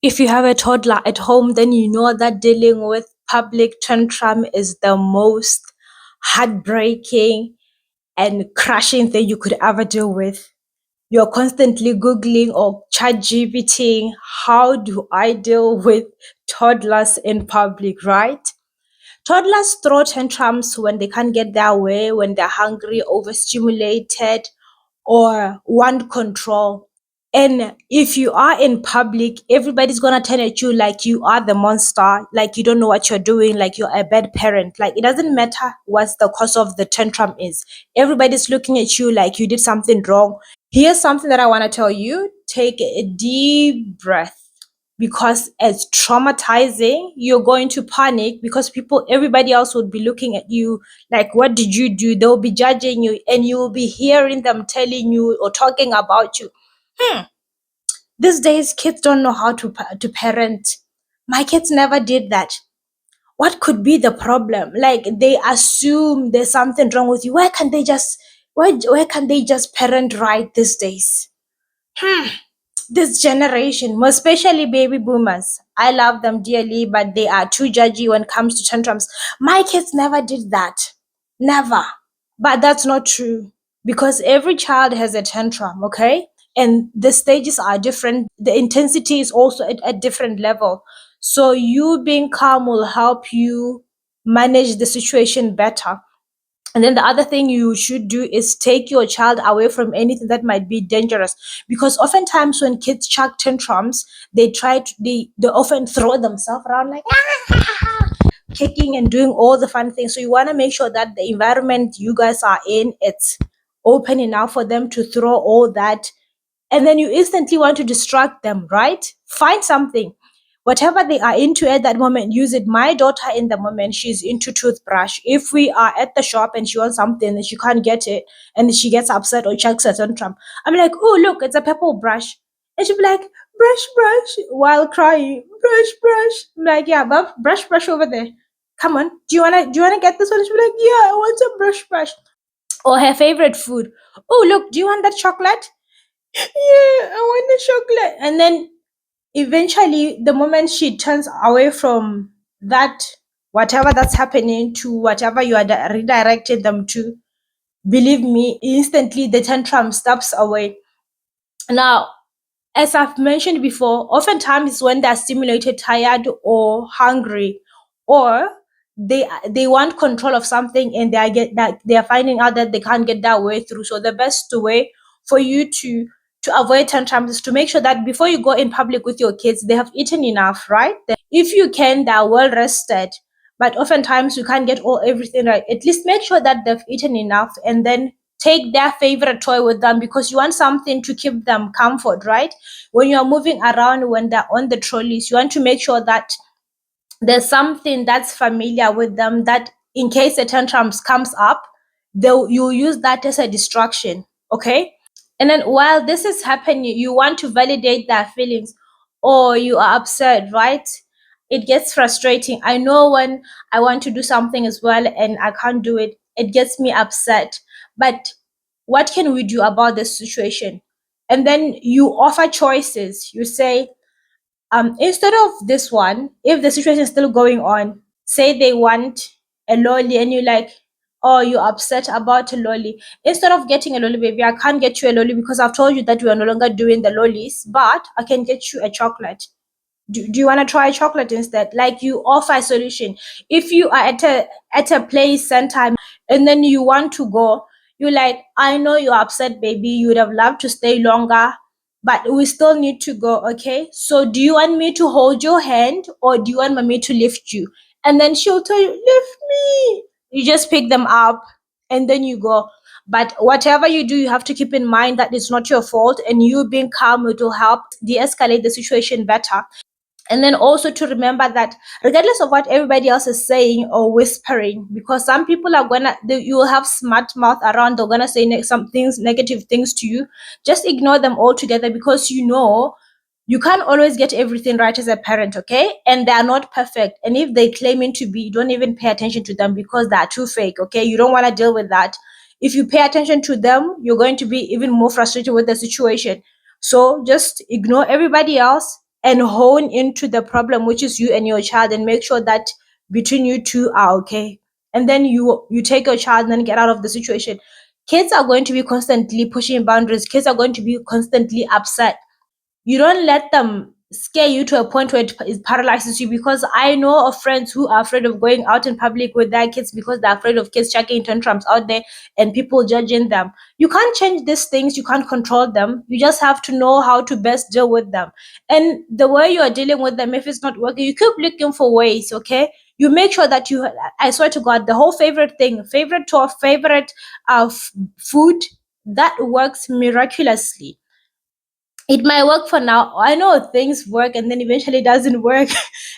If you have a toddler at home, then you know that dealing with public tantrum is the most heartbreaking and crushing thing you could ever deal with. You're constantly Googling or chat GPTing, how do I deal with toddlers in public, right? Toddlers throw tantrums when they can't get their way, when they're hungry, overstimulated, or want control. And if you are in public, everybody's gonna turn at you like you are the monster, like you don't know what you're doing, like you're a bad parent. Like it doesn't matter what the cause of the tantrum is. Everybody's looking at you like you did something wrong. Here's something that I want to tell you. Take a deep breath because it's traumatizing. You're going to panic because everybody else would be looking at you like, what did you do? They'll be judging you and you will be hearing them telling you or talking about you. These days, kids don't know how to parent. My kids never did that. What could be the problem? Like they assume there's something wrong with you. Why can't they just parent right these days? This generation, more especially baby boomers, I love them dearly, but they are too judgy when it comes to tantrums. My kids never did that. Never. But that's not true because every child has a tantrum, okay? And the stages are different. The intensity is also at a different level. So you being calm will help you manage the situation better. And then the other thing you should do is take your child away from anything that might be dangerous. Because oftentimes when kids chuck tantrums, they often throw themselves around like kicking and doing all the fun things. So you want to make sure that the environment you guys are in, it's open enough for them to throw all that. And then you instantly want to distract them, right? Find something. Whatever they are into at that moment, use it. My daughter in the moment, she's into toothbrush. If we are at the shop and she wants something and she can't get it and she gets upset or chucks a tantrum, I'm like, oh, look, it's a pebble brush. And she'll be like, brush, brush, while crying, brush, brush. I'm like, yeah, but brush over there. Come on, do you wanna get this one? She'll be like, yeah, I want a brush. Or her favorite food. Oh, look, do you want that chocolate? Yeah, I want the chocolate. And then eventually, the moment she turns away from that, whatever that's happening, to whatever you are redirecting them to, believe me, instantly the tantrum stops away. Now, as I've mentioned before, oftentimes when they're stimulated, tired, or hungry, or they want control of something and they are finding out that they can't get that way through. So the best way for you to avoid tantrums is to make sure that before you go in public with your kids, they have eaten enough, right? If you can, they're well rested. But oftentimes you can't get everything right. At least make sure that they've eaten enough and then take their favorite toy with them because you want something to keep them comfort, right? When you're moving around, when they're on the trolleys, you want to make sure that there's something that's familiar with them that in case the tantrums comes up, you use that as a distraction, okay? And then while this is happening, you want to validate their feelings or you are upset, right? It gets frustrating. I know when I want to do something as well and I can't do it, it gets me upset. But what can we do about this situation? And then you offer choices. You say, instead of this one, if the situation is still going on, say they want a lolly and you're like, oh, you're upset about a lolly. Instead of getting a lolly, baby, I can't get you a lolly because I've told you that we are no longer doing the lollies, but I can get you a chocolate. Do you want to try chocolate instead? Like you offer a solution. If you are at a play center and then you want to go, you're like, I know you're upset, baby. You would have loved to stay longer, but we still need to go. Okay. So do you want me to hold your hand or do you want me to lift you? And then she'll tell you, lift me. You just pick them up and then you go. But whatever you do, you have to keep in mind that it's not your fault and you being calm will help de-escalate the situation better. And then also to remember that regardless of what everybody else is saying or whispering, because some people are you will have smart mouth around, they're gonna say some things, negative things to you. Just ignore them altogether because you can't always get everything right as a parent, okay? And they are not perfect. And if they claiming to be, don't even pay attention to them because they are too fake, okay? You don't want to deal with that. If you pay attention to them, you're going to be even more frustrated with the situation. So just ignore everybody else and hone into the problem, which is you and your child, and make sure that between you two are okay. And then you take your child and then get out of the situation. Kids are going to be constantly pushing boundaries. Kids are going to be constantly upset. You don't let them scare you to a point where it paralyzes you, because I know of friends who are afraid of going out in public with their kids because they're afraid of kids chucking tantrums out there and people judging them. You can't change these things, you can't control them. You just have to know how to best deal with them. And the way you are dealing with them, if it's not working, you keep looking for ways, okay? You make sure that I swear to God, the whole favorite thing, favorite toy, favorite food, that works miraculously. It might work for now. I know things work and then eventually doesn't work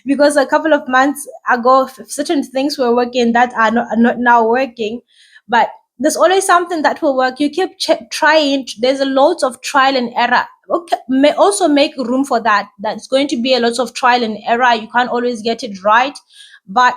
because a couple of months ago, certain things were working that are not now working. But there's always something that will work. You keep trying. There's a lot of trial and error. Okay, may also make room for that. That's going to be a lot of trial and error. You can't always get it right. But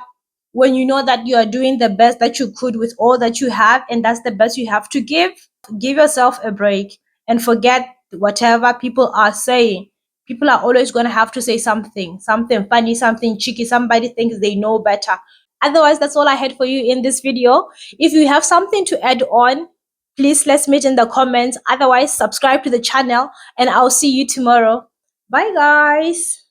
when you know that you are doing the best that you could with all that you have, and that's the best you have to give yourself a break and forget whatever people are saying. People are always going to have to say something funny, something cheeky. Somebody thinks they know better. Otherwise, that's all I had for you in this video. If you have something to add on, please let's meet in the comments. Otherwise, subscribe to the channel and I'll see you tomorrow. Bye, guys.